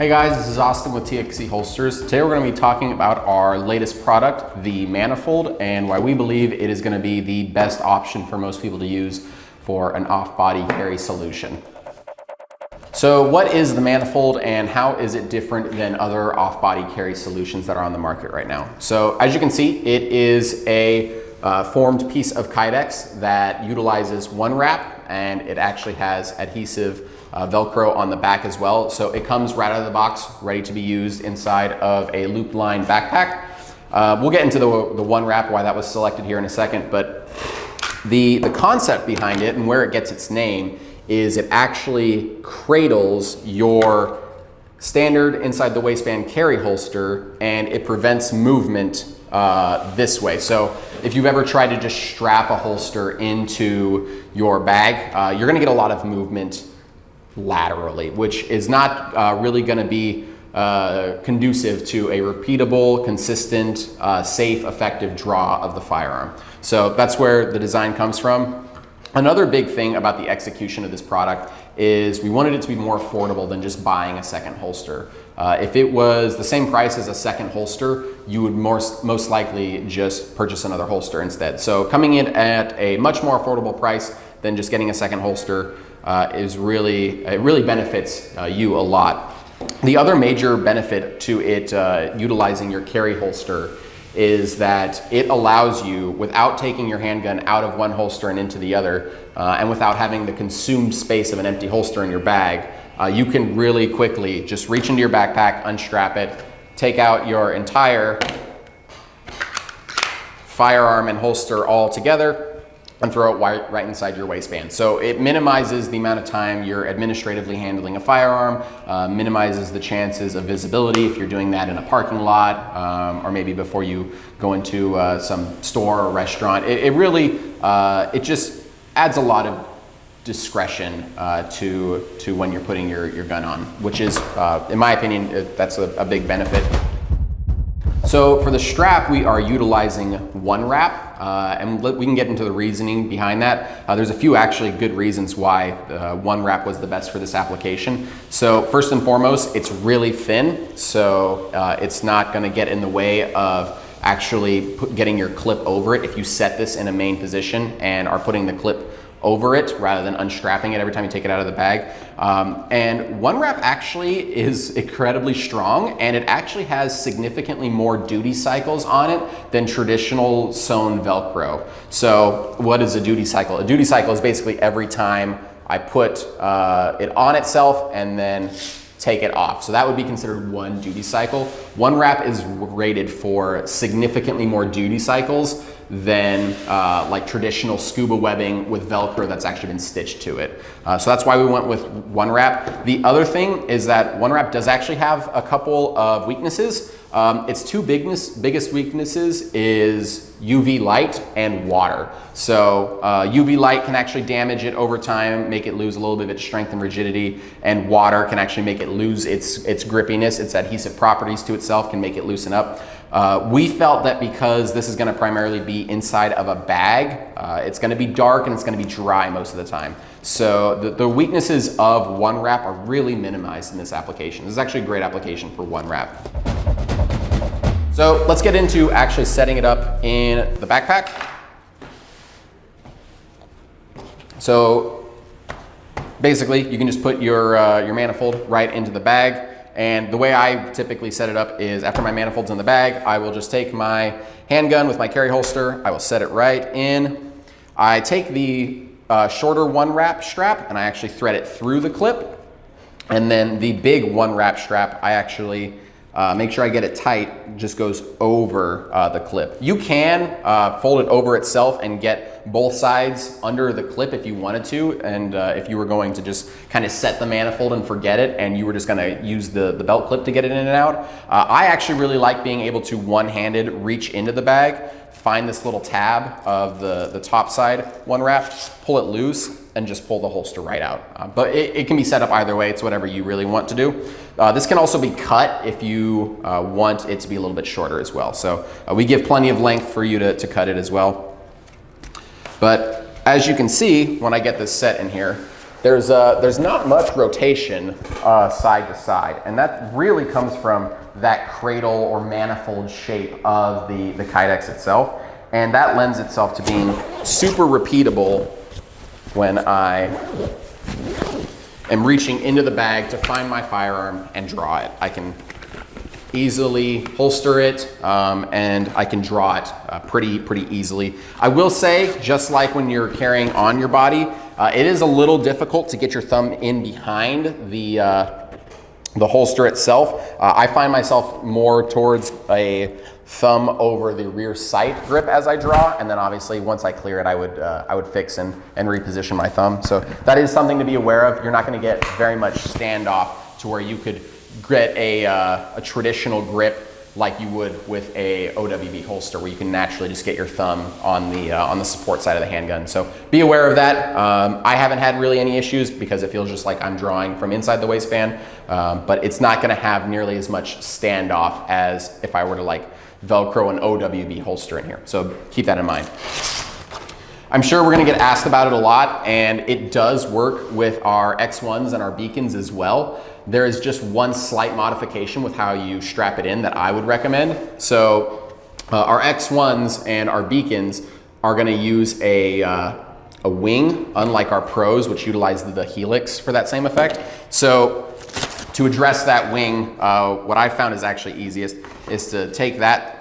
Hey guys, this is Austin with TXC Holsters. Today we're going to be talking about our latest product, the Manifold, and why we believe it is going to be the best option for most people to use for an off-body carry solution. So what is the Manifold and how is it different than other off-body carry solutions that are on the market right now? So as you can see, it is a formed piece of Kydex that utilizes one wrap, and it actually has adhesive Velcro on the back as well. So it comes right out of the box, ready to be used inside of a loop line backpack. We'll get into the one wrap, why that was selected here in a second, but the concept behind it and where it gets its name is it actually cradles your standard inside the waistband carry holster, and it prevents movement this way. So if you've ever tried to just strap a holster into your bag, you're gonna get a lot of movement laterally, which is not really going to be conducive to a repeatable, consistent, safe, effective draw of the firearm. So that's where the design comes from. Another big thing about the execution of this product is we wanted it to be more affordable than just buying a second holster. If it was the same price as a second holster, you would most likely just purchase another holster instead. So coming in at a much more affordable price than just getting a second holster it really benefits you a lot. The other major benefit to it utilizing your carry holster is that it allows you, without taking your handgun out of one holster and into the other, and without having the consumed space of an empty holster in your bag, you can really quickly just reach into your backpack, unstrap it, take out your entire firearm and holster all together, and throw it right inside your waistband. So it minimizes the amount of time you're administratively handling a firearm, minimizes the chances of visibility if you're doing that in a parking lot, or maybe before you go into some store or restaurant. It just adds a lot of discretion to when you're putting your gun on, which is, in my opinion, that's a big benefit. So for the strap, we are utilizing one wrap, and we can get into the reasoning behind that. There's a few actually good reasons why one wrap was the best for this application. So first and foremost, it's really thin, so it's not going to get in the way of actually getting your clip over it if you set this in a main position and are putting the clip over it rather than unstrapping it every time you take it out of the bag. And one wrap actually is incredibly strong, and it actually has significantly more duty cycles on it than traditional sewn Velcro. So what is a duty cycle? A duty cycle is basically every time I put it on itself and then take it off. So that would be considered one duty cycle. One wrap is rated for significantly more duty cycles than like traditional scuba webbing with Velcro that's actually been stitched to it. So that's why we went with one wrap. The other thing is that one wrap does actually have a couple of weaknesses. Its two biggest weaknesses is UV light and water. So UV light can actually damage it over time, make it lose a little bit of its strength and rigidity, and water can actually make it lose its grippiness, its adhesive properties to itself can make it loosen up. We felt that because this is going to primarily be inside of a bag, it's going to be dark and it's going to be dry most of the time. So the weaknesses of one wrap are really minimized in this application. This is actually a great application for one wrap. So let's get into actually setting it up in the backpack. So basically you can just put your manifold right into the bag. And the way I typically set it up is after my manifold's in the bag, I will just take my handgun with my carry holster. I will set it right in. I take the shorter one wrap strap and I actually thread it through the clip. And then the big one wrap strap, I actually make sure I get it tight, just goes over the clip. You can fold it over itself and get both sides under the clip if you wanted to, and if you were going to just kind of set the manifold and forget it and you were just going to use the belt clip to get it in and out. I actually really like being able to one-handed reach into the bag, find this little tab of the top side one wrap, pull it loose, and just pull the holster right out. But it can be set up either way. It's whatever you really want to do. This can also be cut if you want it to be a little bit shorter as well. So we give plenty of length for you to cut it as well. But as you can see, when I get this set in here, there's not much rotation side to side, and that really comes from that cradle or manifold shape of the Kydex itself, and that lends itself to being super repeatable when I am reaching into the bag to find my firearm and draw it. I can easily holster it, and I can draw it pretty easily. I will say, just like when you're carrying on your body, it is a little difficult to get your thumb in behind the holster itself. I find myself more towards a thumb over the rear sight grip as I draw, and then obviously once I clear it, I would fix and reposition my thumb. So that is something to be aware of. You're not going to get very much standoff to where you could get a traditional grip like you would with a OWB holster, where you can naturally just get your thumb on the support side of the handgun. So be aware of that. I haven't had really any issues because it feels just like I'm drawing from inside the waistband, but it's not going to have nearly as much standoff as if I were to like Velcro an OWB holster in here. So keep that in mind. I'm sure we're going to get asked about it a lot, and it does work with our X1s and our beacons as well. There is just one slight modification with how you strap it in that I would recommend. So our X1s and our beacons are going to use a wing, unlike our pros, which utilize the helix for that same effect. So to address that wing, what I found is actually easiest is to take that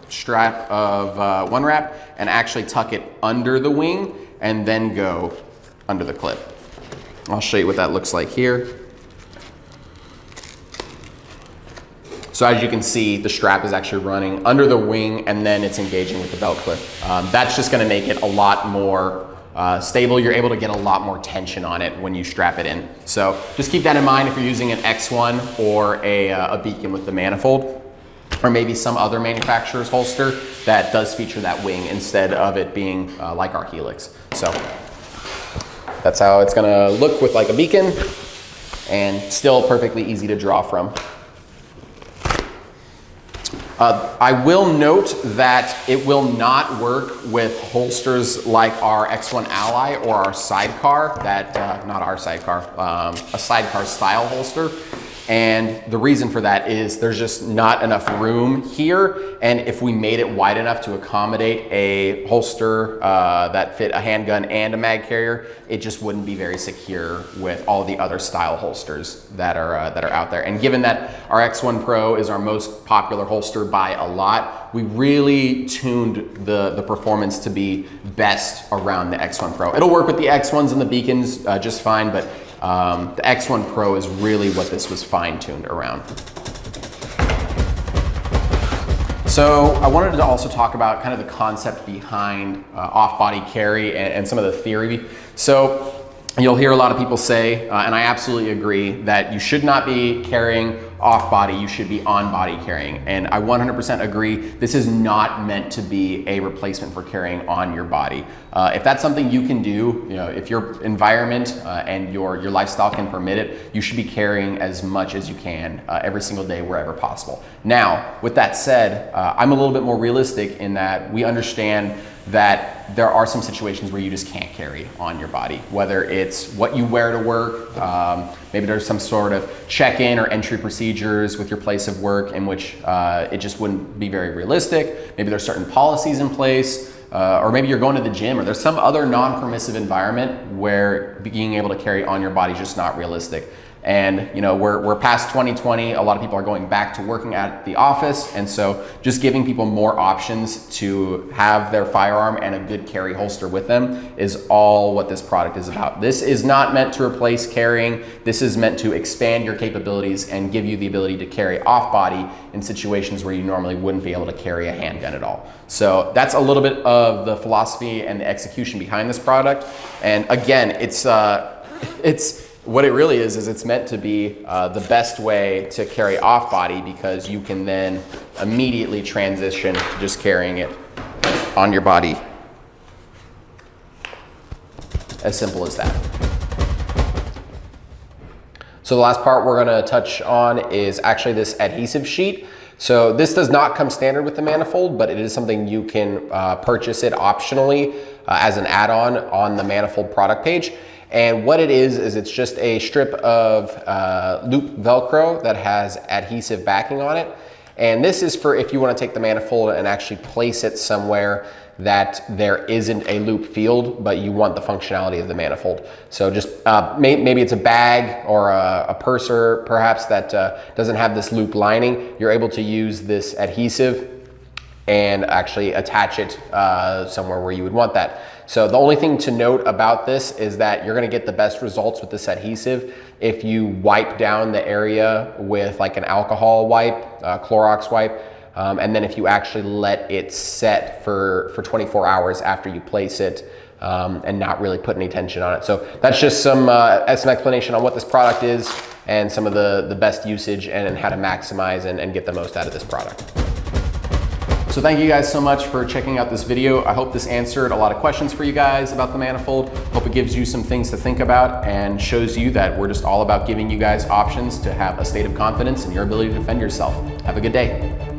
strap of one wrap and actually tuck it under the wing and then go under the clip. I'll show you what that looks like here. So as you can see, the strap is actually running under the wing and then it's engaging with the belt clip. That's just gonna make it a lot more stable. You're able to get a lot more tension on it when you strap it in. So just keep that in mind if you're using an X1 or a beacon with the manifold, or maybe some other manufacturer's holster that does feature that wing instead of it being like our helix. So that's how it's gonna look with like a beacon, and still perfectly easy to draw from. I will note that it will not work with holsters like our X1 Ally or our sidecar, not our sidecar, a sidecar style holster. And the reason for that is there's just not enough room here. And if we made it wide enough to accommodate a holster that fit a handgun and a mag carrier, it just wouldn't be very secure with all the other style holsters that are out there. And given that our X1 Pro is our most popular holster by a lot, we really tuned the performance to be best around the X1 Pro. It'll work with the X1s and the beacons just fine, but the X1 Pro is really what this was fine-tuned around. So I wanted to also talk about kind of the concept behind off-body carry and some of the theory. So you'll hear a lot of people say, and I absolutely agree, that you should not be carrying off-body, you should be on-body carrying. And I 100% agree, this is not meant to be a replacement for carrying on your body. If that's something you can do, if your environment and your lifestyle can permit it, you should be carrying as much as you can every single day wherever possible. Now, with that said, I'm a little bit more realistic in that we understand that there are some situations where you just can't carry on your body, whether it's what you wear to work, maybe there's some sort of check-in or entry procedures with your place of work in which it just wouldn't be very realistic. Maybe there's certain policies in place, or maybe you're going to the gym, or there's some other non-permissive environment where being able to carry on your body is just not realistic. And we're past 2020, a lot of people are going back to working at the office, and so just giving people more options to have their firearm and a good carry holster with them is all what this product is about. This is not meant to replace carrying. This is meant to expand your capabilities and give you the ability to carry off body in situations where you normally wouldn't be able to carry a handgun at all. So that's a little bit of the philosophy and the execution behind this product. And again, it's what it really is it's meant to be the best way to carry off body, because you can then immediately transition to just carrying it on your body. As simple as that. So the last part we're going to touch on is actually this adhesive sheet. So this does not come standard with the manifold, but it is something you can purchase it optionally as an add-on on the manifold product page. And what it is it's just a strip of loop Velcro that has adhesive backing on it. And this is for if you want to take the manifold and actually place it somewhere that there isn't a loop field, but you want the functionality of the manifold. So just maybe it's a bag or a purser perhaps that doesn't have this loop lining. You're able to use this adhesive and actually attach it somewhere where you would want that. So the only thing to note about this is that you're gonna get the best results with this adhesive if you wipe down the area with like an alcohol wipe, Clorox wipe, and then if you actually let it set for 24 hours after you place it and not really put any tension on it. So that's just some explanation on what this product is and some of the best usage and how to maximize and get the most out of this product. So thank you guys so much for checking out this video. I hope this answered a lot of questions for you guys about the manifold. Hope it gives you some things to think about and shows you that we're just all about giving you guys options to have a state of confidence in your ability to defend yourself. Have a good day.